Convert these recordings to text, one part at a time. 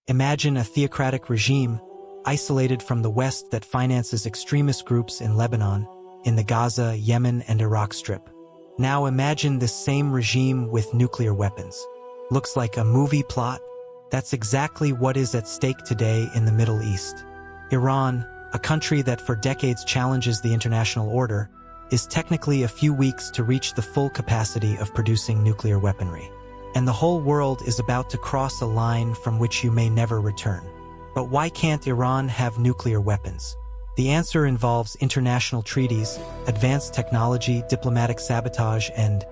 Imagine a theocratic regime, isolated from the West that finances extremist groups in Lebanon, in the Gaza, Yemen, and Iraq Strip. Now imagine this same regime with nuclear weapons. Looks like a movie plot? That's exactly what is at stake today in the Middle East. Iran, a country that for decades challenges the international order, is technically a few weeks to reach the full capacity of producing nuclear weaponry. And the whole world is about to cross a line from which you may never return. But why can't Iran have nuclear weapons? The answer involves international treaties, advanced technology, diplomatic sabotage, and,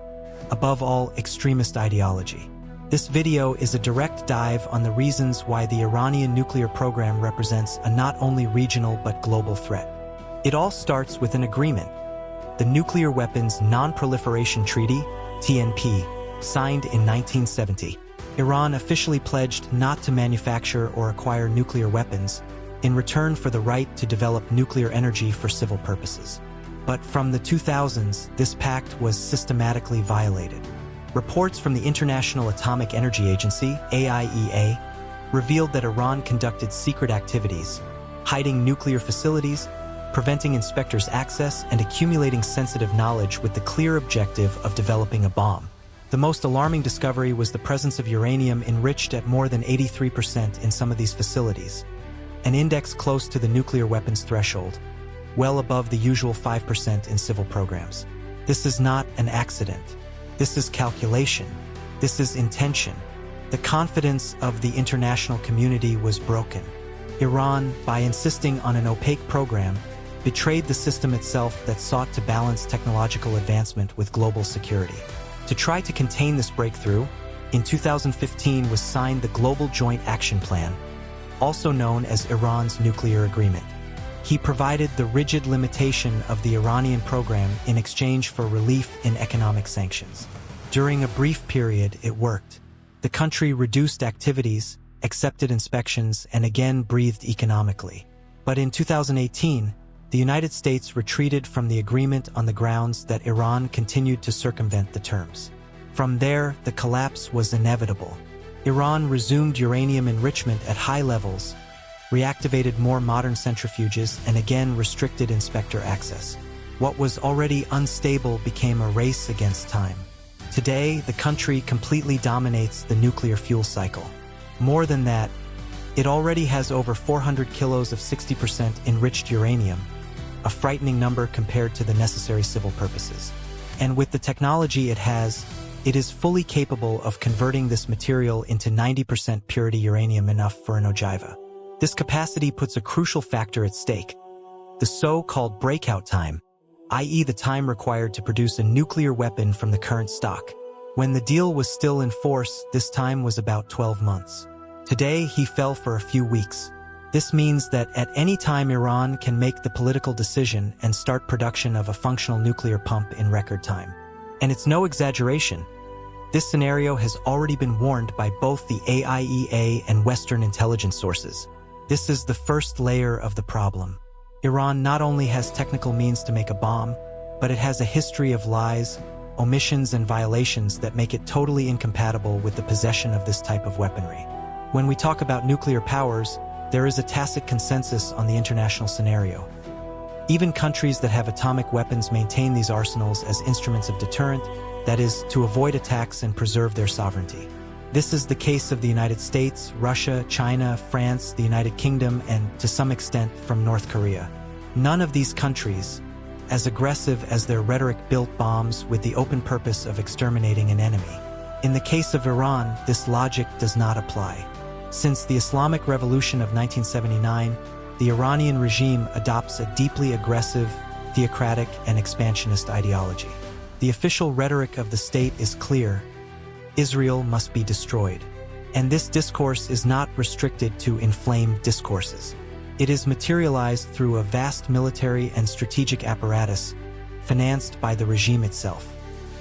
above all, extremist ideology. This video is a direct dive on the reasons why the Iranian nuclear program represents a not only regional but global threat. It all starts with an agreement, the Nuclear Weapons Non-Proliferation Treaty, TNP, signed in 1970. Iran officially pledged not to manufacture or acquire nuclear weapons in return for the right to develop nuclear energy for civil purposes. But from the 2000s, this pact was systematically violated. Reports from the International Atomic Energy Agency, AIEA, revealed that Iran conducted secret activities, hiding nuclear facilities, preventing inspectors' access, and accumulating sensitive knowledge with the clear objective of developing a bomb. The most alarming discovery was the presence of uranium enriched at more than 83% in some of these facilities, an index close to the nuclear weapons threshold, well above the usual 5% in civil programs. This is not an accident. This is calculation. This is intention. The confidence of the international community was broken. Iran, by insisting on an opaque program, betrayed the system itself that sought to balance technological advancement with global security. To try to contain this breakthrough, in 2015 was signed the Global Joint Action Plan, also known as Iran's nuclear agreement. He provided the rigid limitation of the Iranian program in exchange for relief in economic sanctions. During a brief period, it worked. The country reduced activities, accepted inspections, and again breathed economically. But in 2018, the United States retreated from the agreement on the grounds that Iran continued to circumvent the terms. From there, the collapse was inevitable. Iran resumed uranium enrichment at high levels, reactivated more modern centrifuges, and again restricted inspector access. What was already unstable became a race against time. Today, the country completely dominates the nuclear fuel cycle. More than that, it already has over 400 kilos of 60% enriched uranium, a frightening number compared to the necessary civil purposes. And with the technology it has, it is fully capable of converting this material into 90% purity uranium, enough for an ogiva. This capacity puts a crucial factor at stake, the so-called breakout time, i.e. the time required to produce a nuclear weapon from the current stock. When the deal was still in force, this time was about 12 months. Today, he fell for a few weeks. This means that at any time Iran can make the political decision and start production of a functional nuclear pump in record time. And it's no exaggeration. This scenario has already been warned by both the AIEA and Western intelligence sources. This is the first layer of the problem. Iran not only has technical means to make a bomb, but it has a history of lies, omissions, and violations that make it totally incompatible with the possession of this type of weaponry. When we talk about nuclear powers, there is a tacit consensus on the international scenario. Even countries that have atomic weapons maintain these arsenals as instruments of deterrent, that is, to avoid attacks and preserve their sovereignty. This is the case of the United States, Russia, China, France, the United Kingdom, and, to some extent, from North Korea. None of these countries, as aggressive as their rhetoric, built bombs with the open purpose of exterminating an enemy. In the case of Iran, this logic does not apply. Since the Islamic Revolution of 1979, the Iranian regime adopts a deeply aggressive, theocratic, and expansionist ideology. The official rhetoric of the state is clear: Israel must be destroyed. And this discourse is not restricted to inflamed discourses. It is materialized through a vast military and strategic apparatus, financed by the regime itself.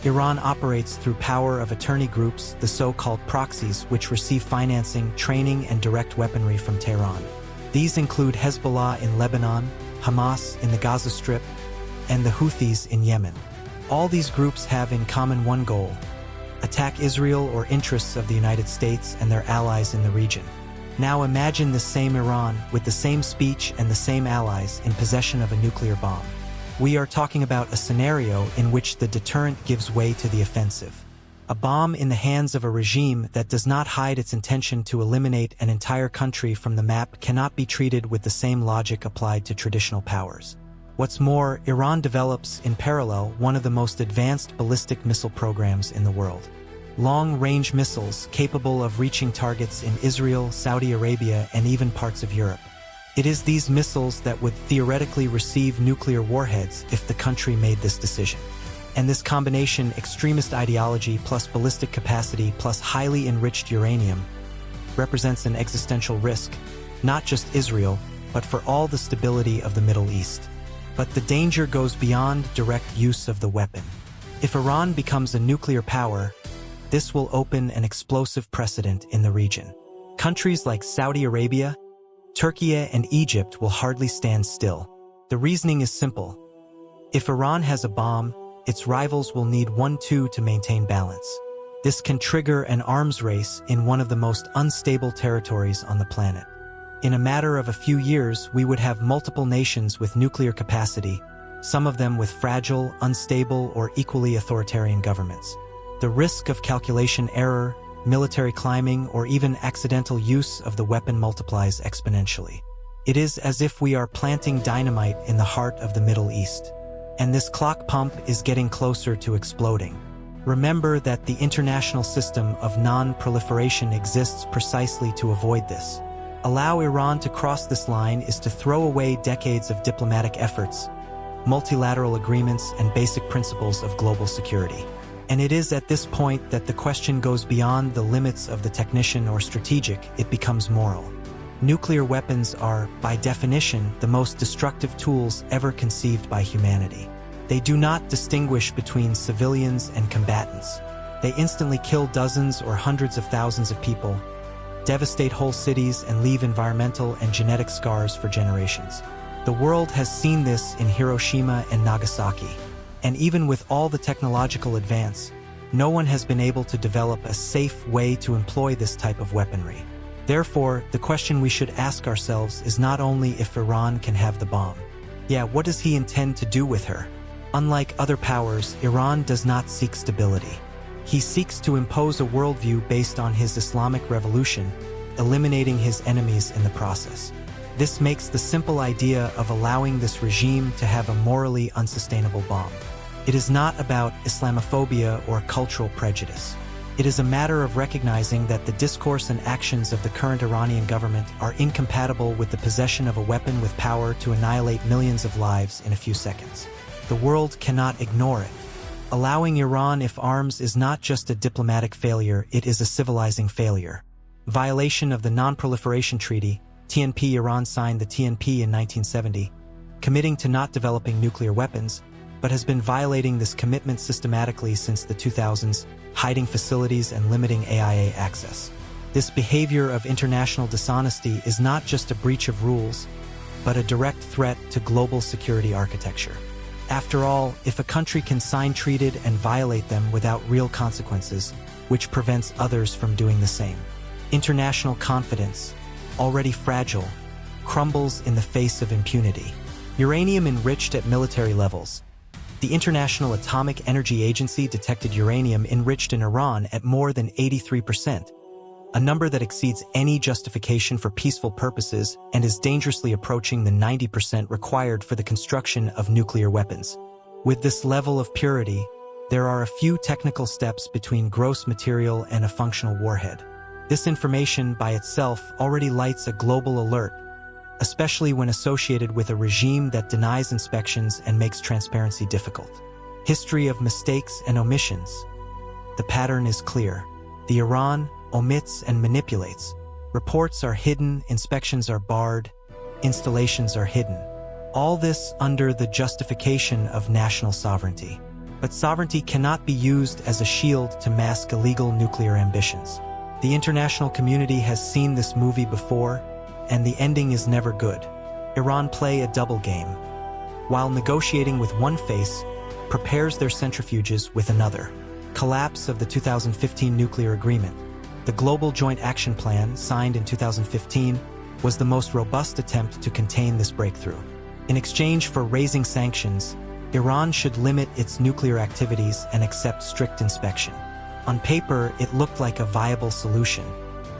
Iran operates through power of attorney groups, the so-called proxies, which receive financing, training, and direct weaponry from Tehran. These include Hezbollah in Lebanon, Hamas in the Gaza Strip, and the Houthis in Yemen. All these groups have in common one goal: attack Israel or interests of the United States and their allies in the region. Now imagine the same Iran, with the same speech and the same allies, in possession of a nuclear bomb. We are talking about a scenario in which the deterrent gives way to the offensive. A bomb in the hands of a regime that does not hide its intention to eliminate an entire country from the map cannot be treated with the same logic applied to traditional powers. What's more, Iran develops, in parallel, one of the most advanced ballistic missile programs in the world. Long-range missiles capable of reaching targets in Israel, Saudi Arabia, and even parts of Europe. It is these missiles that would theoretically receive nuclear warheads if the country made this decision. And this combination, extremist ideology plus ballistic capacity plus highly enriched uranium, represents an existential risk, not just Israel, but for all the stability of the Middle East. But the danger goes beyond direct use of the weapon. If Iran becomes a nuclear power, this will open an explosive precedent in the region. Countries like Saudi Arabia, Turkey, and Egypt will hardly stand still. The reasoning is simple. If Iran has a bomb, its rivals will need one too to maintain balance. This can trigger an arms race in one of the most unstable territories on the planet. In a matter of a few years, we would have multiple nations with nuclear capacity, some of them with fragile, unstable, or equally authoritarian governments. The risk of calculation error, military climbing, or even accidental use of the weapon multiplies exponentially. It is as if we are planting dynamite in the heart of the Middle East. And this clock pump is getting closer to exploding. Remember that the international system of non-proliferation exists precisely to avoid this. Allow Iran to cross this line is to throw away decades of diplomatic efforts, multilateral agreements, and basic principles of global security. And it is at this point that the question goes beyond the limits of the technician or strategic, it becomes moral. Nuclear weapons are, by definition, the most destructive tools ever conceived by humanity. They do not distinguish between civilians and combatants. They instantly kill dozens or hundreds of thousands of people, devastate whole cities, and leave environmental and genetic scars for generations. The world has seen this in Hiroshima and Nagasaki. And even with all the technological advance, no one has been able to develop a safe way to employ this type of weaponry. Therefore, the question we should ask ourselves is not only if Iran can have the bomb. What does he intend to do with her? Unlike other powers, Iran does not seek stability. He seeks to impose a worldview based on his Islamic revolution, eliminating his enemies in the process. This makes the simple idea of allowing this regime to have a morally unsustainable bomb. It is not about Islamophobia or cultural prejudice. It is a matter of recognizing that the discourse and actions of the current Iranian government are incompatible with the possession of a weapon with power to annihilate millions of lives in a few seconds. The world cannot ignore it. Allowing Iran if arms is not just a diplomatic failure, it is a civilizing failure. Violation of the Non-Proliferation Treaty, TNP. Iran signed the TNP in 1970, committing to not developing nuclear weapons, but has been violating this commitment systematically since the 2000s, hiding facilities and limiting AIA access. This behavior of international dishonesty is not just a breach of rules, but a direct threat to global security architecture. After all, if a country can sign treaties and violate them without real consequences, which prevents others from doing the same? International confidence, already fragile, crumbles in the face of impunity. Uranium enriched at military levels. The International Atomic Energy Agency detected uranium enriched in Iran at more than 83%, a number that exceeds any justification for peaceful purposes and is dangerously approaching the 90% required for the construction of nuclear weapons. With this level of purity, there are a few technical steps between gross material and a functional warhead. This information by itself already lights a global alert, especially when associated with a regime that denies inspections and makes transparency difficult. History of mistakes and omissions. The pattern is clear. The Iran omits and manipulates. Reports are hidden, inspections are barred, installations are hidden. All this under the justification of national sovereignty. But sovereignty cannot be used as a shield to mask illegal nuclear ambitions. The international community has seen this movie before, and the ending is never good. Iran play a double game. While negotiating with one face, prepares their centrifuges with another. Collapse of the 2015 nuclear agreement. The Global Joint Action Plan, signed in 2015, was the most robust attempt to contain this breakthrough. In exchange for raising sanctions, Iran should limit its nuclear activities and accept strict inspection. On paper, it looked like a viable solution.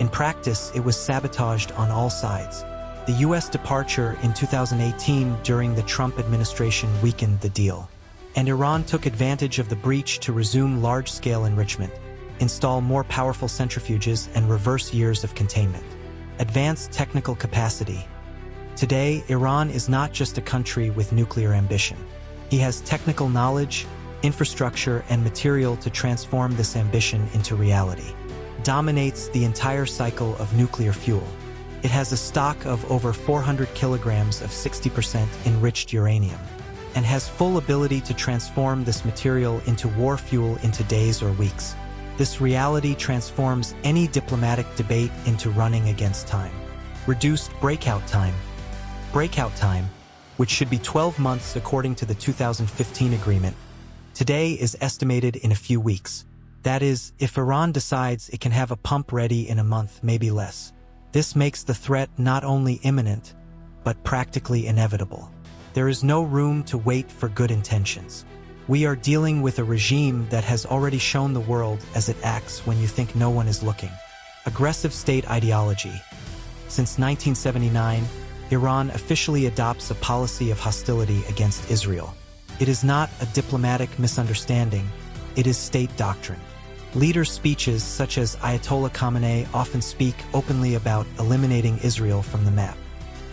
In practice, it was sabotaged on all sides. The U.S. departure in 2018 during the Trump administration weakened the deal, and Iran took advantage of the breach to resume large-scale enrichment, install more powerful centrifuges, and reverse years of containment. Advanced technical capacity. Today, Iran is not just a country with nuclear ambition. He has technical knowledge, infrastructure, and material to transform this ambition into reality. Dominates the entire cycle of nuclear fuel. It has a stock of over 400 kilograms of 60% enriched uranium, and has full ability to transform this material into war fuel into days or weeks. This reality transforms any diplomatic debate into running against time. Reduced breakout time. Breakout time, which should be 12 months according to the 2015 agreement, today is estimated in a few weeks. That is, if Iran decides it can have a pump ready in a month, maybe less. This makes the threat not only imminent, but practically inevitable. There is no room to wait for good intentions. We are dealing with a regime that has already shown the world as it acts when you think no one is looking. Aggressive state ideology. Since 1979, Iran officially adopts a policy of hostility against Israel. It is not a diplomatic misunderstanding, it is state doctrine. Leaders' speeches such as Ayatollah Khamenei often speak openly about eliminating Israel from the map.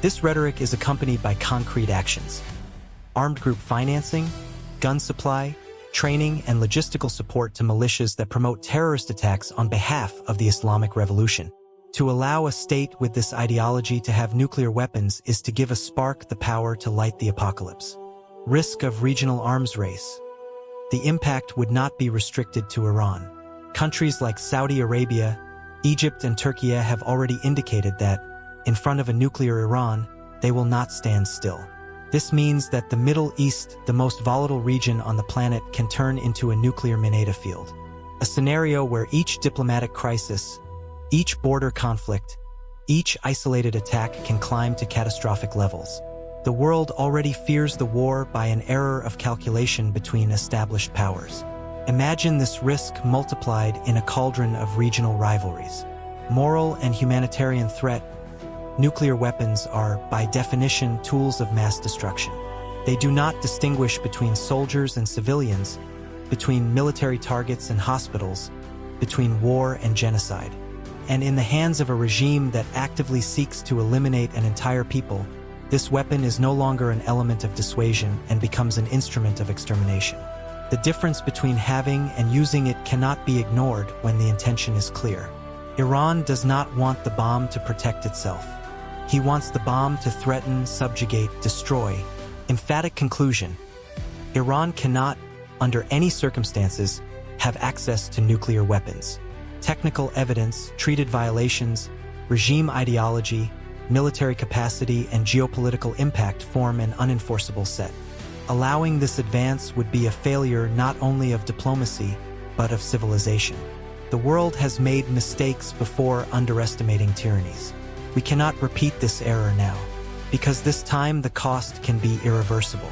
This rhetoric is accompanied by concrete actions. Armed group financing, gun supply, training, and logistical support to militias that promote terrorist attacks on behalf of the Islamic Revolution. To allow a state with this ideology to have nuclear weapons is to give a spark the power to light the apocalypse. Risk of regional arms race. The impact would not be restricted to Iran. Countries like Saudi Arabia, Egypt, and Turkey have already indicated that, in front of a nuclear Iran, they will not stand still. This means that the Middle East, the most volatile region on the planet, can turn into a nuclear Mineta field. A scenario where each diplomatic crisis, each border conflict, each isolated attack can climb to catastrophic levels. The world already fears the war by an error of calculation between established powers. Imagine this risk multiplied in a cauldron of regional rivalries. Moral and humanitarian threat. Nuclear weapons are, by definition, tools of mass destruction. They do not distinguish between soldiers and civilians, between military targets and hospitals, between war and genocide. And in the hands of a regime that actively seeks to eliminate an entire people, this weapon is no longer an element of dissuasion and becomes an instrument of extermination. The difference between having and using it cannot be ignored when the intention is clear. Iran does not want the bomb to protect itself. He wants the bomb to threaten, subjugate, destroy. Emphatic conclusion: Iran cannot, under any circumstances, have access to nuclear weapons. Technical evidence, treated violations, regime ideology, military capacity, and geopolitical impact form an unenforceable set. Allowing this advance would be a failure not only of diplomacy, but of civilization. The world has made mistakes before underestimating tyrannies. We cannot repeat this error now, because this time the cost can be irreversible.